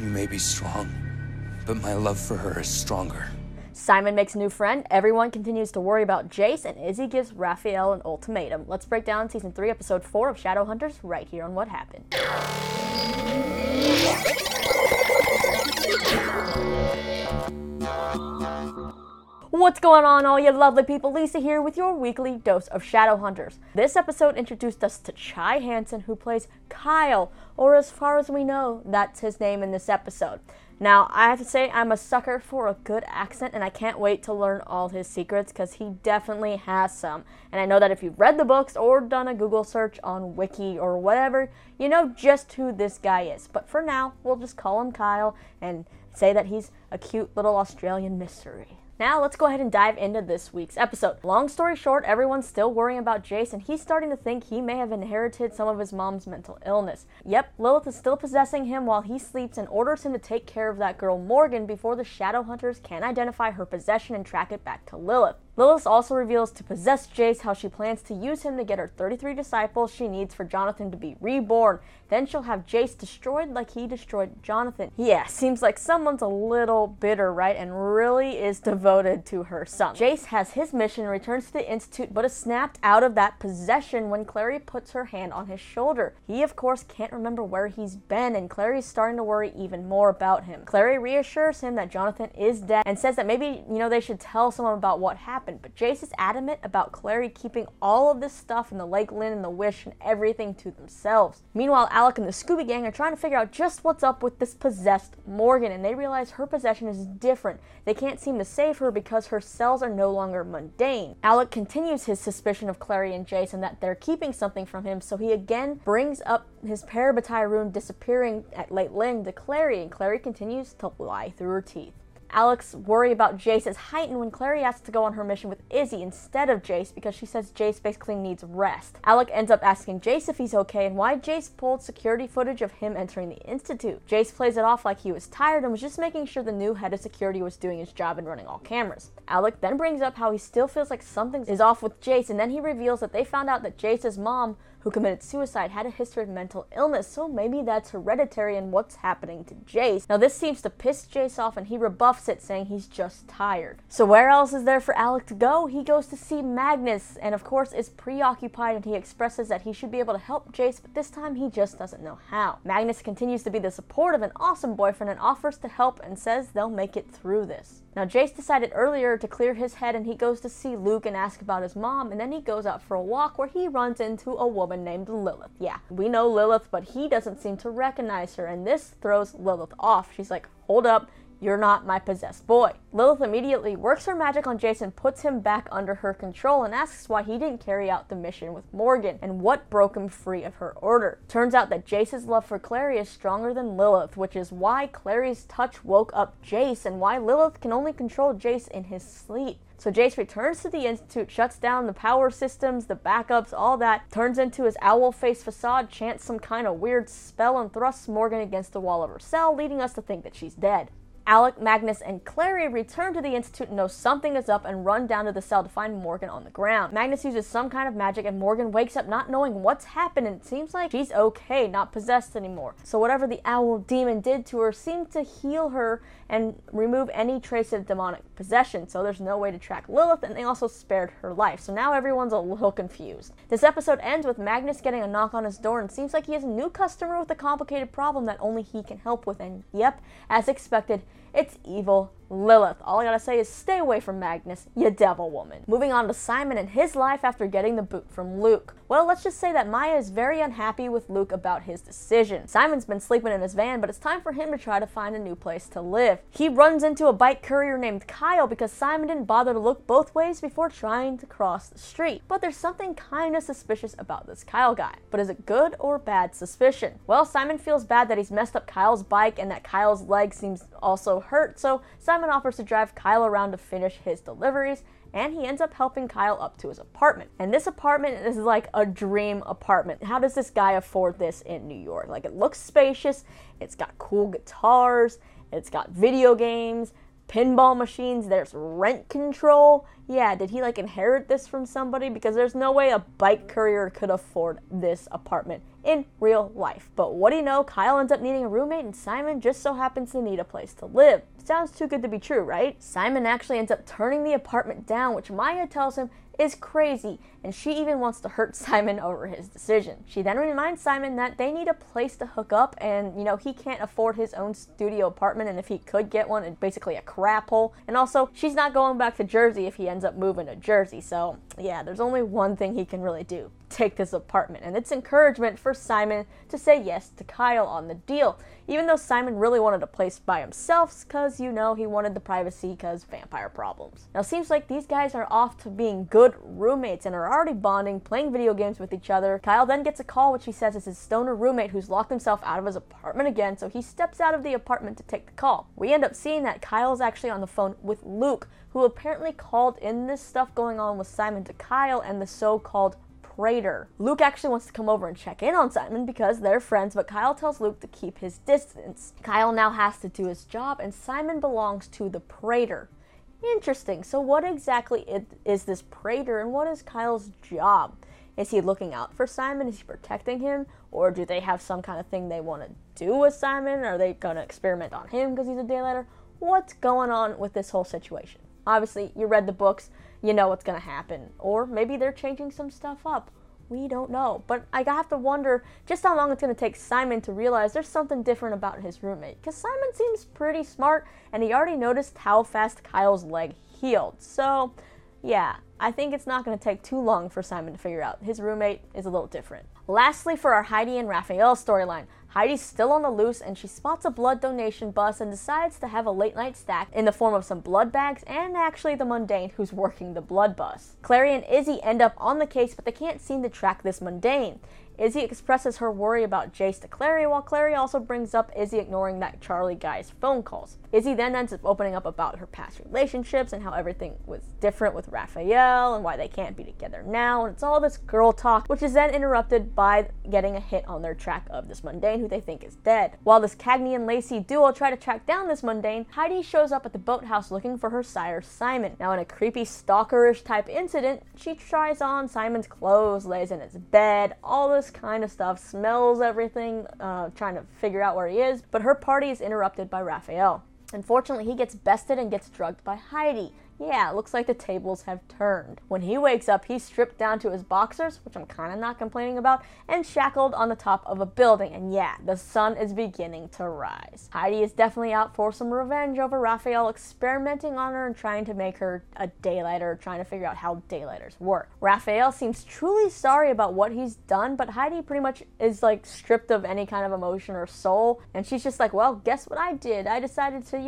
You may be strong, but my love for her is stronger. Simon makes a new friend, everyone continues to worry about Jace, and Izzy gives Raphael an ultimatum. Let's break down Season 3, Episode 4 of Shadowhunters right here on What Happened. What's going on, all you lovely people? Lisa here with your weekly dose of Shadowhunters. This episode introduced us to Chai Hansen, who plays Kyle, or as far as we know, that's his name in this episode. Now, I have to say, I'm a sucker for a good accent, and I can't wait to learn all his secrets, because he definitely has some. And I know that if you've read the books or done a Google search on Wiki or whatever, you know just who this guy is. But for now, we'll just call him Kyle and say that he's a cute little Australian mystery. Now, let's go ahead and dive into this week's episode. Long story short, everyone's still worrying about Jace, and he's starting to think he may have inherited some of his mom's mental illness. Yep, Lilith is still possessing him while he sleeps and orders him to take care of that girl Morgan before the Shadowhunters can identify her possession and track it back to Lilith. Lilith also reveals to possess Jace how she plans to use him to get her 33 disciples she needs for Jonathan to be reborn. Then she'll have Jace destroyed like he destroyed Jonathan. Yeah, seems like someone's a little bitter, right? And really is devoted to her son. Jace has his mission, returns to the Institute, but is snapped out of that possession when Clary puts her hand on his shoulder. He, of course, can't remember where he's been, and Clary's starting to worry even more about him. Clary reassures him that Jonathan is dead and says that maybe, they should tell someone about what happened. But Jace is adamant about Clary keeping all of this stuff and the Lake Lynn and the Wish and everything to themselves. Meanwhile, Alec and the Scooby Gang are trying to figure out just what's up with this possessed Morgan, and they realize her possession is different. They can't seem to save her because her cells are no longer mundane. Alec continues his suspicion of Clary and Jace and that they're keeping something from him, so he again brings up his parabatai rune disappearing at Lake Lynn to Clary, and Clary continues to lie through her teeth. Alec's worry about Jace is heightened when Clary asks to go on her mission with Izzy instead of Jace because she says Jace basically needs rest. Alec ends up asking Jace if he's okay and why Jace pulled security footage of him entering the Institute. Jace plays it off like he was tired and was just making sure the new head of security was doing his job and running all cameras. Alec then brings up how he still feels like something is off with Jace, and then he reveals that they found out that Jace's mom, who committed suicide, had a history of mental illness, so maybe that's hereditary in what's happening to Jace. Now this seems to piss Jace off and he rebuffs it, saying he's just tired. So where else is there for Alec to go? He goes to see Magnus, and of course is preoccupied, and he expresses that he should be able to help Jace, but this time he just doesn't know how. Magnus continues to be the supportive and awesome boyfriend and offers to help and says they'll make it through this. Now Jace decided earlier to clear his head, and he goes to see Luke and ask about his mom, and then he goes out for a walk where he runs into a woman named Lilith. Yeah, we know Lilith, but he doesn't seem to recognize her, and this throws Lilith off. She's like, hold up, you're not my possessed boy. Lilith immediately works her magic on Jace and puts him back under her control and asks why he didn't carry out the mission with Morgan and what broke him free of her order. Turns out that Jace's love for Clary is stronger than Lilith, which is why Clary's touch woke up Jace and why Lilith can only control Jace in his sleep. So Jace returns to the Institute, shuts down the power systems, the backups, all that, turns into his owl face facade, chants some kind of weird spell, and thrusts Morgan against the wall of her cell, leading us to think that she's dead. Alec, Magnus, and Clary return to the Institute and know something is up and run down to the cell to find Morgan on the ground. Magnus uses some kind of magic and Morgan wakes up not knowing what's happened, and it seems like she's okay, not possessed anymore. So whatever the owl demon did to her seemed to heal her and remove any trace of demonic possession, so there's no way to track Lilith, and they also spared her life. So now everyone's a little confused. This episode ends with Magnus getting a knock on his door, and seems like he has a new customer with a complicated problem that only he can help with, and yep, as expected, it's evil Lilith. All I gotta say is stay away from Magnus, you devil woman. Moving on to Simon and his life after getting the boot from Luke. Well, let's just say that Maya is very unhappy with Luke about his decision. Simon's been sleeping in his van, but it's time for him to try to find a new place to live. He runs into a bike courier named Kyle because Simon didn't bother to look both ways before trying to cross the street. But there's something kind of suspicious about this Kyle guy. But is it good or bad suspicion? Well, Simon feels bad that he's messed up Kyle's bike and that Kyle's leg seems also hurt, so Simon offers to drive Kyle around to finish his deliveries, and he ends up helping Kyle up to his apartment. And this apartment is like a dream apartment. How does this guy afford this in New York? Like, it looks spacious, it's got cool guitars, it's got video games, pinball machines, there's rent control. yeah, did he like inherit this from somebody? Because there's no way a bike courier could afford this apartment in real life. But what do you know, Kyle ends up needing a roommate and Simon just so happens to need a place to live. Sounds too good to be true, right? Simon actually ends up turning the apartment down, which Maya tells him is crazy, and she even wants to hurt Simon over his decision. She then reminds Simon that they need a place to hook up, and he can't afford his own studio apartment, and if he could get one, it's basically a crap hole. And also, she's not going back to Jersey if he ends up moving to Jersey, so yeah, there's only one thing he can really do: take this apartment. And it's encouragement for Simon to say yes to Kyle on the deal, even though Simon really wanted a place by himself because he wanted the privacy because vampire problems. Now, seems like these guys are off to being good roommates and are already bonding, playing video games with each other. Kyle then gets a call, which he says is his stoner roommate who's locked himself out of his apartment again, so he steps out of the apartment to take the call. We end up seeing that Kyle's actually on the phone with Luke, who apparently called in this stuff going on with Simon to Kyle and the so-called Praetor. Luke actually wants to come over and check in on Simon because they're friends, but Kyle tells Luke to keep his distance. Kyle now has to do his job, and Simon belongs to the Praetor. Interesting. So what exactly is this Praetor, and what is Kyle's job? Is he looking out for Simon? Is he protecting him? Or do they have some kind of thing they want to do with Simon? Are they going to experiment on him because he's a daylighter? What's going on with this whole situation? Obviously, you read the books, you know what's going to happen. Or maybe they're changing some stuff up. We don't know. But I have to wonder just how long it's going to take Simon to realize there's something different about his roommate. Because Simon seems pretty smart, and he already noticed how fast Kyle's leg healed. So, yeah, I think it's not going to take too long for Simon to figure out his roommate is a little different. Lastly, for our Heidi and Raphael storyline, Heidi's still on the loose and she spots a blood donation bus and decides to have a late night stack in the form of some blood bags and actually the mundane who's working the blood bus. Clary and Izzy end up on the case, but they can't seem to track this mundane. Izzy expresses her worry about Jace to Clary, while Clary also brings up Izzy ignoring that Charlie guy's phone calls. Izzy then ends up opening up about her past relationships and how everything was different with Raphael and why they can't be together now, and it's all this girl talk, which is then interrupted by getting a hit on their track of this mundane who they think is dead. While this Cagney and Lacey duo try to track down this mundane, Heidi shows up at the boathouse looking for her sire Simon. Now, in a creepy stalkerish type incident, she tries on Simon's clothes, lays in his bed, all this kind of stuff, smells everything, trying to figure out where he is, but her party is interrupted by Raphael. Unfortunately, he gets bested and gets drugged by Heidi. Yeah, it looks like the tables have turned. When he wakes up, he's stripped down to his boxers, which I'm kind of not complaining about, and shackled on the top of a building. And yeah, the sun is beginning to rise. Heidi is definitely out for some revenge over Raphael experimenting on her and trying to make her a daylighter, trying to figure out how daylighters work. Raphael seems truly sorry about what he's done, but Heidi pretty much is like stripped of any kind of emotion or soul. And she's just like, well, guess what I did? I decided to,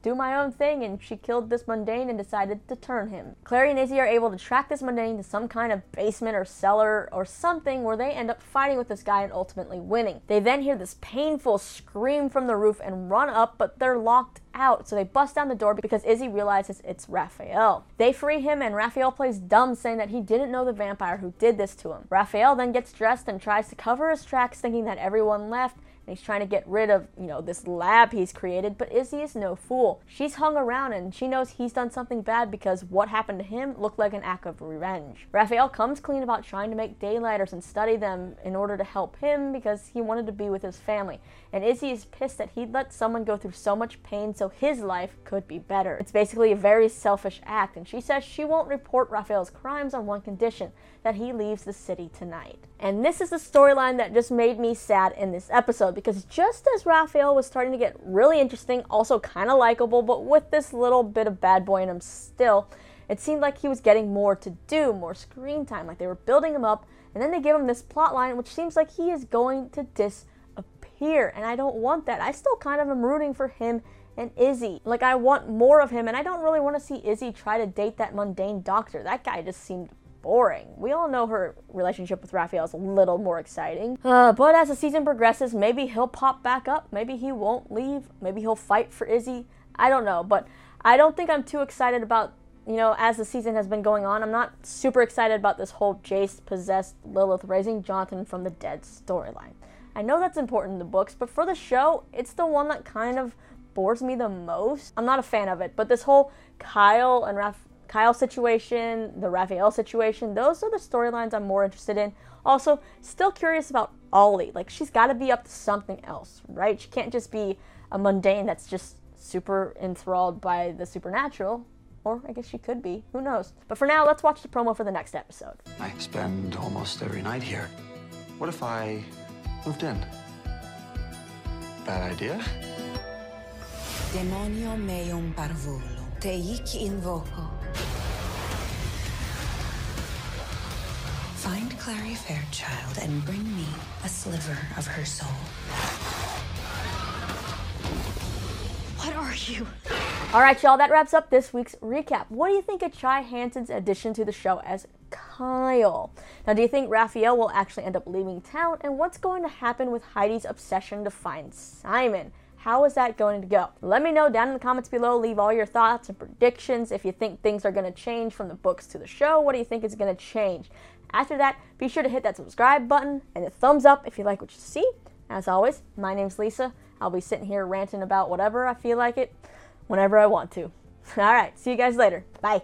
do my own thing, and she killed this mundane and decided to turn him. Clary and Izzy are able to track this mundane to some kind of basement or cellar or something where they end up fighting with this guy and ultimately winning. They then hear this painful scream from the roof and run up, but they're locked out, so they bust down the door because Izzy realizes it's Raphael. They free him, and Raphael plays dumb, saying that he didn't know the vampire who did this to him. Raphael then gets dressed and tries to cover his tracks, thinking that everyone left, and he's trying to get rid of, this lab he's created, but Izzy is no fool. She's hung around and she knows he's done something bad because what happened to him looked like an act of revenge. Raphael comes clean about trying to make daylighters and study them in order to help him because he wanted to be with his family. And Izzy is pissed that he'd let someone go through so much pain so his life could be better. It's basically a very selfish act, and she says she won't report Raphael's crimes on one condition: that he leaves the city tonight. And this is the storyline that just made me sad in this episode, because just as Raphael was starting to get really interesting, also kind of likable, but with this little bit of bad boy in him still, it seemed like he was getting more to do, more screen time, like they were building him up, and then they give him this plot line which seems like he is going to disappear, and I don't want that. I still kind of am rooting for him and Izzy. Like, I want more of him, and I don't really want to see Izzy try to date that mundane doctor. That guy just seemed boring. We all know her relationship with Raphael is a little more exciting. But as the season progresses, maybe he'll pop back up. Maybe he won't leave. Maybe he'll fight for Izzy. I don't know. But I don't think I'm too excited about, as the season has been going on. I'm not super excited about this whole Jace possessed Lilith raising Jonathan from the dead storyline. I know that's important in the books, but for the show, it's the one that kind of bores me the most. I'm not a fan of it, but this whole Kyle Kyle situation, the Raphael situation, those are the storylines I'm more interested in. Also, still curious about Ollie. Like, she's got to be up to something else, right? She can't just be a mundane that's just super enthralled by the supernatural. Or I guess she could be. Who knows? But for now, let's watch the promo for the next episode. I spend almost every night here. What if I moved in? Bad idea? Demonio meum parvolo, te hic invoco. Find Clary Fairchild and bring me a sliver of her soul. What are you? All right, y'all, that wraps up this week's recap. What do you think of Chai Hansen's addition to the show as Kyle? Now, do you think Raphael will actually end up leaving town? And what's going to happen with Heidi's obsession to find Simon? How is that going to go? Let me know down in the comments below. Leave all your thoughts and predictions. If you think things are going to change from the books to the show, what do you think is going to change? After that, be sure to hit that subscribe button and a thumbs up if you like what you see. As always, my name's Lisa. I'll be sitting here ranting about whatever I feel like it, whenever I want to. All right, see you guys later. Bye.